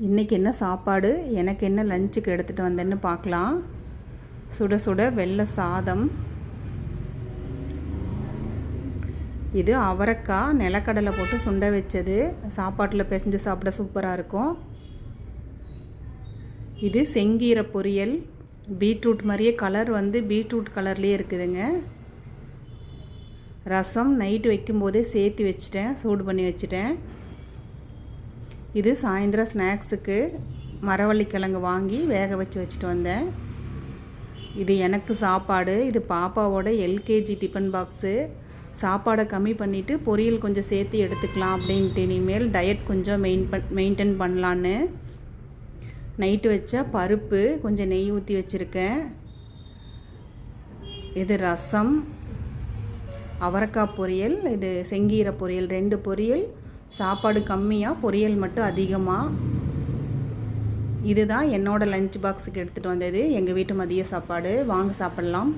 இன்றைக்கி என்ன சாப்பாடு, எனக்கு என்ன லஞ்சுக்கு எடுத்துகிட்டு வந்தேன்னு பார்க்கலாம். சுட சுட வெள்ளை சாதம். இது அவரைக்காய் நிலக்கடலை போட்டு சுண்ட வச்சது. சாப்பாட்டில் பிசைஞ்சு சாப்பிட சூப்பராக இருக்கும். இது செங்கீரை பொரியல். பீட்ரூட் மாதிரியே கலர் பீட்ரூட் கலர்லேயே இருக்குதுங்க. ரசம் நைட்டு வைக்கும்போதே சேர்த்து வச்சுட்டேன், சூடு பண்ணி வச்சுட்டேன். இது சாயந்தரம் ஸ்நாக்ஸுக்கு மரவள்ளிக்கிழங்கு வாங்கி வேக வச்சுட்டு வந்தேன். இது எனக்கு சாப்பாடு. இது பாப்பாவோட எல்கேஜி டிஃபன் பாக்ஸு. சாப்பாடை கம்மி பண்ணிவிட்டு பொரியல் கொஞ்சம் சேர்த்து எடுத்துக்கலாம் அப்படின்ட்டு இனிமேல் டயட் கொஞ்சம் மெயின்டைன் பண்ணலான்னு நைட்டு வச்ச பருப்பு கொஞ்சம் நெய் ஊற்றி வச்சுருக்கேன். இது ரசம், அவரைக்காய் பொரியல், இது செங்கீரை பொரியல். 2 பொரியல். சாப்பாடு கம்மியாக, பொரியல் மட்டும் அதிகமாக. இதுதான் என்னோடய லஞ்ச் பாக்ஸுக்கு எடுத்துகிட்டு வந்தது. எங்கள் வீட்டு மதிய சாப்பாடு. வாங்க சாப்பிட்லாம்.